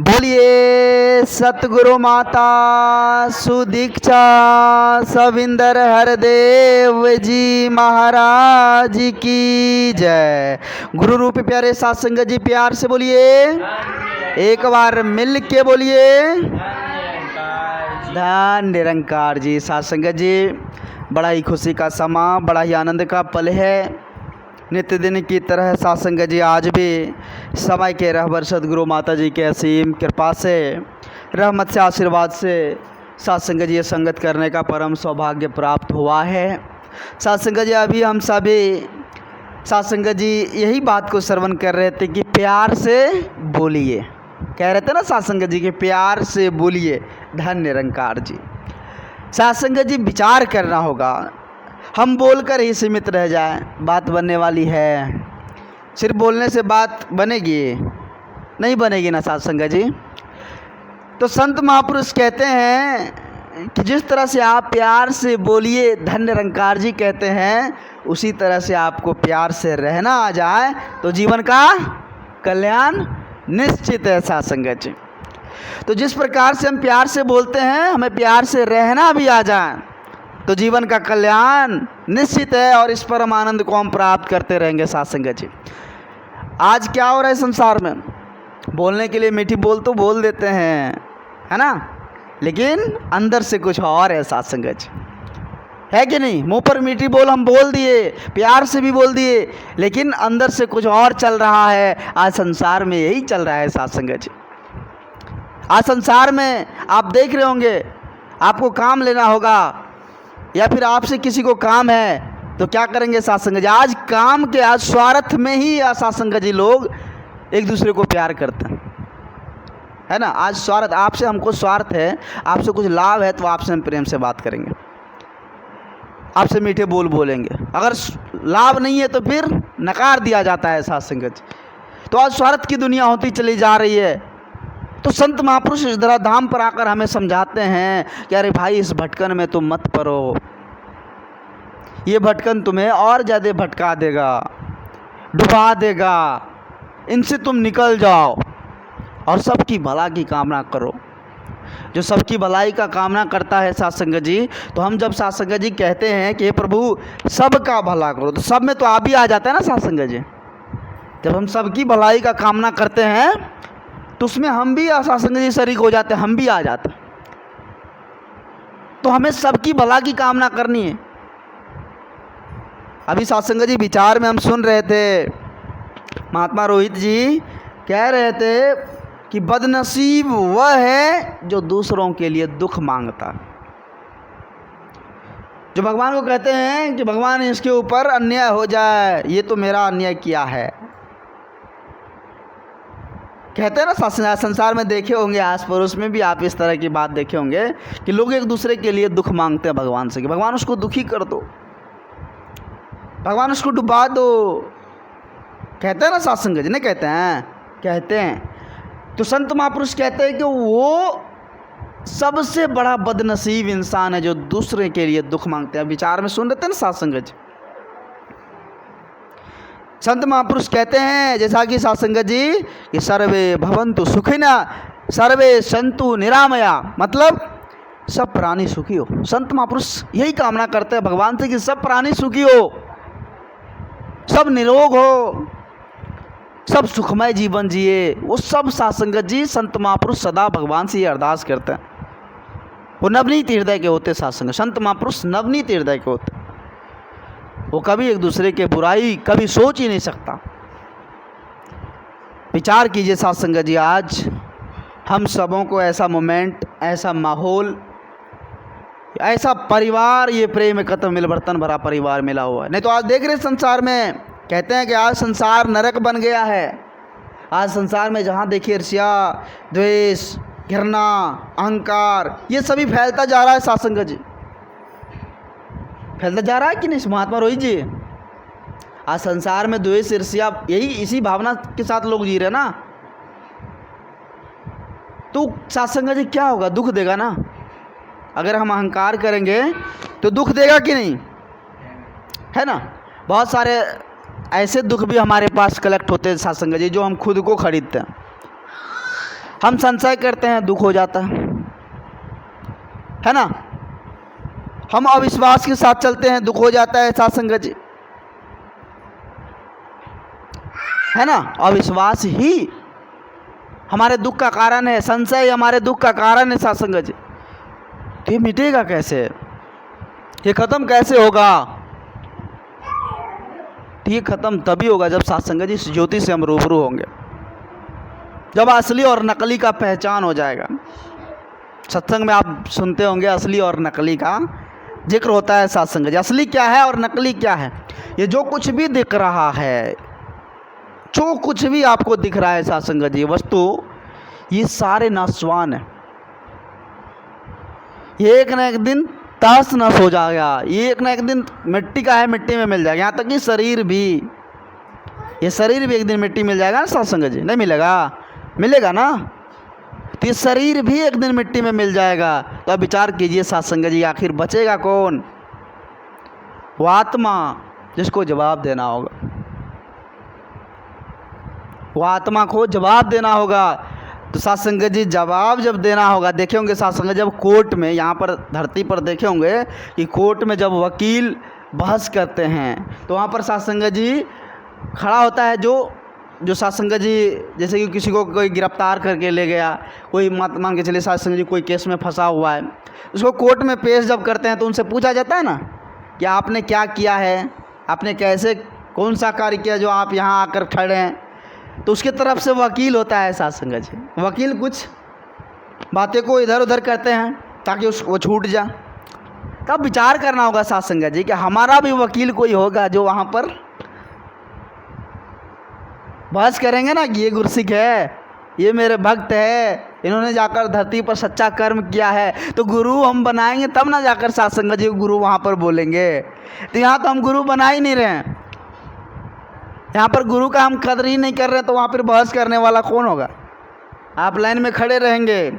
बोलिए सतगुरु माता सुदीक्षा सविंदर हरदेव जी महाराज की जय। गुरु रूप प्यारे साथ संगत जी प्यार से बोलिए, एक बार मिल के बोलिए धन निरंकार जी। साथ संगत जी, बड़ा ही खुशी का समा, बड़ा ही आनंद का पल है। नित्य दिन की तरह साथ संगत जी आज भी समय के रहबर सदगुरु माता जी के असीम कृपा से, रहमत से, आशीर्वाद से साथ संगत जी ये संगत करने का परम सौभाग्य प्राप्त हुआ है। साथ संगत जी अभी हम सभी साथ संगत जी यही बात को श्रवण कर रहे थे कि प्यार से बोलिए, कह रहे थे ना साथ संगत जी के प्यार से बोलिए धन निरंकार जी। साथ संगत जी विचार करना होगा, हम बोलकर ही सीमित रह जाए बात बनने वाली है। सिर्फ बोलने से बात बनेगी नहीं, बनेगी ना साथ संगत जी। तो संत महापुरुष कहते हैं कि जिस तरह से आप प्यार से बोलिए धन निरंकार जी कहते हैं, उसी तरह से आपको प्यार से रहना आ जाए तो जीवन का कल्याण निश्चित है साथ संगत जी। तो जिस प्रकार से हम प्यार से बोलते हैं, हमें प्यार से रहना भी आ जाए तो जीवन का कल्याण निश्चित है और इस परम आनंद को हम प्राप्त करते रहेंगे साथ संगत जी। आज क्या हो रहा है संसार में, बोलने के लिए मीठी बोल तो बोल देते हैं, है ना, लेकिन अंदर से कुछ और है साथ संगत जी, है कि नहीं। मुंह पर मीठी बोल हम बोल दिए, प्यार से भी बोल दिए, लेकिन अंदर से कुछ और चल रहा है। आज संसार में यही चल रहा है साथ संगत जी। आज संसार में आप देख रहे होंगे, आपको काम लेना होगा या फिर आपसे किसी को काम है तो क्या करेंगे साथ संगत जी, आज काम के आज स्वार्थ में ही साथ संगत जी लोग एक दूसरे को प्यार करते हैं, है ना। आज स्वार्थ, आपसे हमको स्वार्थ है, आपसे कुछ लाभ है तो आपसे हम प्रेम से बात करेंगे, आपसे मीठे बोल बोलेंगे। अगर लाभ नहीं है तो फिर नकार दिया जाता है साथ संगत जी। तो आज स्वार्थ की दुनिया होती चली जा रही है। तो संत महापुरुष इस धराधाम पर आकर हमें समझाते हैं कि अरे भाई इस भटकन में तुम मत पड़ो, ये भटकन तुम्हें और ज़्यादा भटका देगा, डुबा देगा, इनसे तुम निकल जाओ और सबकी भला की कामना करो। जो सबकी भलाई का कामना करता है साथ संगत जी, तो हम जब साथ संगत जी कहते हैं कि हे प्रभु सबका भला करो, तो सब में तो आप भी आ जाता है ना साथ संगत जी। जब हम सबकी भलाई का कामना करते हैं तो उसमें हम भी साथ संगत जी शरीक हो जाते हैं, हम भी आ जाते हैं। तो हमें सबकी भला की कामना करनी है। अभी साथ संगत जी विचार में हम सुन रहे थे, महात्मा रोहित जी कह रहे थे कि बदनसीब वह है जो दूसरों के लिए दुख मांगता है, जो भगवान को कहते हैं कि भगवान इसके ऊपर अन्याय हो जाए, ये तो मेरा अन्याय किया है। कहते हैं ना संसार में देखे होंगे, आस पड़ोस में भी आप इस तरह की बात देखे होंगे कि लोग एक दूसरे के लिए दुख मांगते हैं भगवान से कि भगवान उसको दुखी कर दो, भगवान उसको डुबा दो। कहते हैं ना साथ संगत जी, नहीं कहते हैं। तो संत महापुरुष कहते हैं कि वो सबसे बड़ा बदनसीब इंसान है जो दूसरे के लिए दुख मांगते हैं। विचार में सुन रहे थे ना साथ संगत जी, संत महापुरुष कहते हैं जैसा कि साथ संगत जी कि सर्वे भवन्तु सुखिना सर्वे सन्तु निरामया, मतलब सब प्राणी सुखी हो। संत महापुरुष यही कामना करते हैं भगवान से कि सब प्राणी सुखी हो, सब निरोग हो, सब सुखमय जीवन जिए। वो सब साथ संगत जी संत महापुरुष सदा भगवान से ये अरदास करते हैं। वो नवनीत हृदय के होते साथ संगत, संत महापुरुष नवनीत हृदय के होते, वो कभी एक दूसरे के बुराई कभी सोच ही नहीं सकता। विचार कीजिए साथ संगत जी, आज हम सबों को ऐसा मोमेंट, ऐसा माहौल, ऐसा परिवार, ये प्रेम एकत्र मिलवर्तन भरा परिवार मिला हुआ है। नहीं तो आज देख रहे संसार में, कहते हैं कि आज संसार नरक बन गया है। आज संसार में जहाँ देखिए ईर्ष्या, द्वेष, घृणा, अहंकार, ये सभी फैलता जा रहा है साथ संगत जी, फैलता जा रहा है कि नहीं महात्मा रोहित जी। आज संसार में द्वेष, ईर्ष्या, यही इसी भावना के साथ लोग जी रहे ना। तो साथ संगत जी क्या होगा, दुख देगा ना। अगर हम अहंकार करेंगे तो दुख देगा कि नहीं, है ना। बहुत सारे ऐसे दुख भी हमारे पास कलेक्ट होते हैं साथ संगत जी जो हम खुद को खरीदते हैं। हम संशय करते हैं, दुख हो जाता है ना। हम अविश्वास के साथ चलते हैं, दुख हो जाता है साथ संगत जी, है ना। अविश्वास ही हमारे दुख का कारण है, संशय हमारे दुख का कारण है साथ संगत जी। तो ये मिटेगा कैसे, ये खत्म कैसे होगा? तो ये खत्म तभी होगा जब साथ संगत जी इस ज्योति से हम रूबरू होंगे, जब असली और नकली का पहचान हो जाएगा। सत्संग में आप सुनते होंगे असली और नकली का जिक्र होता है साथ संगत जी। असली क्या है और नकली क्या है? ये जो कुछ भी दिख रहा है, जो कुछ भी आपको दिख रहा है साथ संगत जी, वस्तु, ये सारे नाशवान है। ये एक न एक दिन तहस नस हो जाएगा, ये एक न एक दिन मिट्टी का है, मिट्टी में मिल जाएगा। यहाँ तक कि शरीर भी, ये शरीर भी एक दिन मिट्टी मिल जाएगा ना साथ संगत जी, नहीं मिलेगा? मिलेगा ना। तो ये शरीर भी एक दिन मिट्टी में मिल जाएगा। तो अब विचार कीजिए साथ संगत जी, आखिर बचेगा कौन? वो आत्मा जिसको जवाब देना होगा, वो आत्मा को जवाब देना होगा। तो साथ संगत जी जवाब जब देना होगा, देखे होंगे साथ संगत जब कोर्ट में, यहाँ पर धरती पर देखे होंगे कि कोर्ट में जब वकील बहस करते हैं तो वहाँ पर साथ संगत जी खड़ा होता है, जो साथ संगत जी, जैसे कि किसी को कोई गिरफ्तार करके ले गया, कोई मान के चलिए साथ संगत जी कोई केस में फंसा हुआ है, उसको कोर्ट में पेश जब करते हैं तो उनसे पूछा जाता है ना कि आपने क्या किया है, आपने कैसे, कौन सा कार्य किया जो आप यहाँ आकर खड़े हैं। तो उसके तरफ से वकील होता है साथ संगत जी। वकील कुछ बातें को इधर उधर करते हैं ताकि वो छूट जाए। तब विचार करना होगा साथ संगत जी कि हमारा भी वकील कोई होगा जो वहाँ पर बहस करेंगे ना कि ये गुरसिक है, ये मेरे भक्त है, इन्होंने जाकर धरती पर सच्चा कर्म किया है, तो गुरु हम बनाएंगे तब ना जाकर साथ संगत जी गुरु वहाँ पर बोलेंगे। तो यहाँ तो हम गुरु बना ही नहीं रहे हैं, यहाँ पर गुरु का हम कदर ही नहीं कर रहे हैं, तो वहाँ पर बहस करने वाला कौन होगा? आप लाइन में खड़े रहेंगे,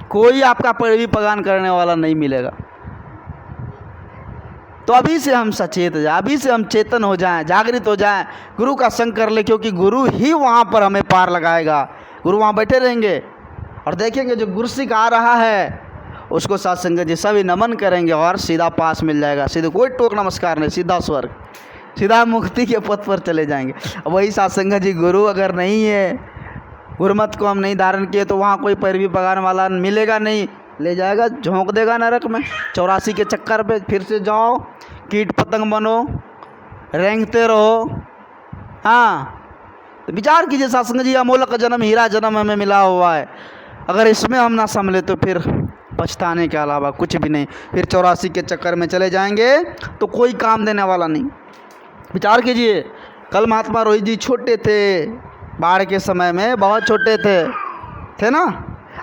कोई आपका पैरवी पगान करने वाला नहीं मिलेगा। तो अभी से हम सचेत हो जाए, अभी से हम चेतन हो जाएं, जागृत हो जाएं, गुरु का संग कर ले, क्योंकि गुरु ही वहाँ पर हमें पार लगाएगा। गुरु वहाँ बैठे रहेंगे और देखेंगे जो गुरसिक आ रहा है उसको साथ संगत जी सभी नमन करेंगे और सीधा पास मिल जाएगा, सीधे कोई टोक नमस्कार नहीं, सीधा स्वर्ग, सीधा मुक्ति के पथ पर चले जाएंगे। वही साथ संगत जी गुरु अगर नहीं है, गुरमत को हम नहीं धारण किए, तो वहाँ कोई पैरवी पगाने वाला मिलेगा नहीं, ले जाएगा, झोंक देगा नरक में। 84 के चक्कर पे फिर से जाओ, कीट पतंग बनो, रेंगते रहो। हाँ, तो विचार कीजिए साथ संगत जी, अमोलक जन्म, हीरा जन्म हमें मिला हुआ है, अगर इसमें हम ना संभले तो फिर पछताने के अलावा कुछ भी नहीं। फिर 84 के चक्कर में चले जाएंगे तो कोई काम देने वाला नहीं। विचार कीजिए, कल महात्मा रोहित जी छोटे थे, बाढ़ के समय में बहुत छोटे थे ना।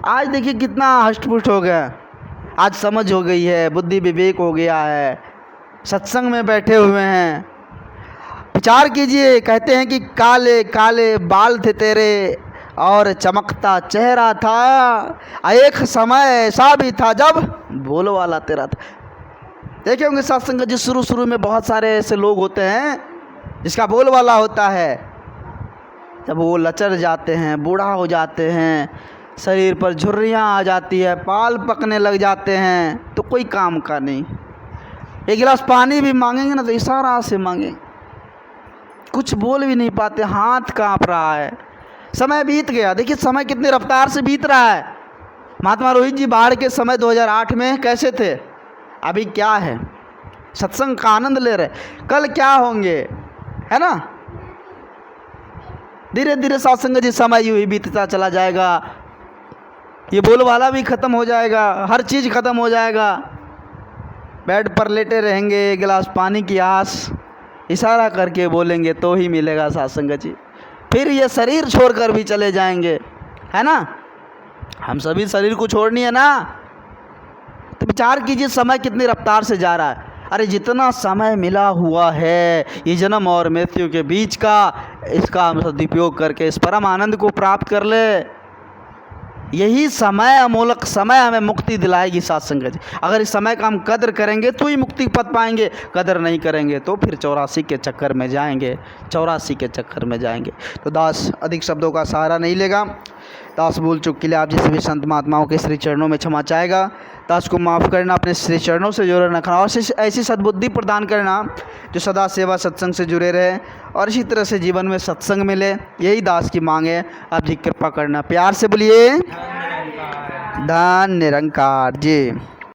आज देखिए कितना हष्ट-पुष्ट हो गया, आज समझ हो गई है, बुद्धि विवेक हो गया है, सत्संग में बैठे हुए हैं। विचार कीजिए, कहते हैं कि काले काले बाल थे तेरे और चमकता चेहरा था, एक समय ऐसा भी था जब बोल वाला तेरा था। देखे होंगे साथ संगत जी, शुरू में बहुत सारे ऐसे लोग होते हैं जिसका बोल वाला होता है, जब वो लचर जाते हैं, बूढ़ा हो जाते हैं, शरीर पर झुर्रियाँ आ जाती है, बाल पकने लग जाते हैं, तो कोई काम का नहीं। एक गिलास पानी भी मांगेंगे ना तो इशारा से मांगे, कुछ बोल भी नहीं पाते, हाथ कांप रहा है। समय बीत गया, देखिए समय कितनी रफ्तार से बीत रहा है। महात्मा रोहित जी बाढ़ के समय 2008 में कैसे थे, अभी क्या है, सत्संग का आनंद ले रहे, कल क्या होंगे, है ना। धीरे धीरे साथ संगत जी समय यूँ ही बीतता चला जाएगा, ये बोल वाला भी ख़त्म हो जाएगा, हर चीज़ ख़त्म हो जाएगा। बेड पर लेटे रहेंगे, एक गिलास पानी की आस, इशारा करके बोलेंगे तो ही मिलेगा साथ संगत जी। फिर ये शरीर छोड़कर भी चले जाएंगे, है ना। हम सभी शरीर को छोड़नी है ना। तो विचार कीजिए समय कितनी रफ्तार से जा रहा है। अरे जितना समय मिला हुआ है ये जन्म और मृत्यु के बीच का, इसका हम सदुपयोग करके इस परम आनंद को प्राप्त कर ले। यही समय, अमोलक समय हमें मुक्ति दिलाएगी साथ संगत जी। अगर इस समय का हम कदर करेंगे तो ही मुक्ति पद पाएंगे, कदर नहीं करेंगे तो फिर 84 के चक्कर में जाएंगे, 84 के चक्कर में जाएंगे। तो दास अधिक शब्दों का सहारा नहीं लेगा। दास भूल चूक के लिए आप जैसे भी संत महात्माओं के श्री चरणों में क्षमा चाहेगा। दास को माफ़ करना, अपने श्री चरणों से जुड़े रखना और ऐसी सद्बुद्धि प्रदान करना जो सदा सेवा सत्संग से जुड़े रहे और इसी तरह से जीवन में सत्संग मिले। यही दास की मांग है। आप जी कृपा करना। प्यार से बोलिए धन निरंकार जी।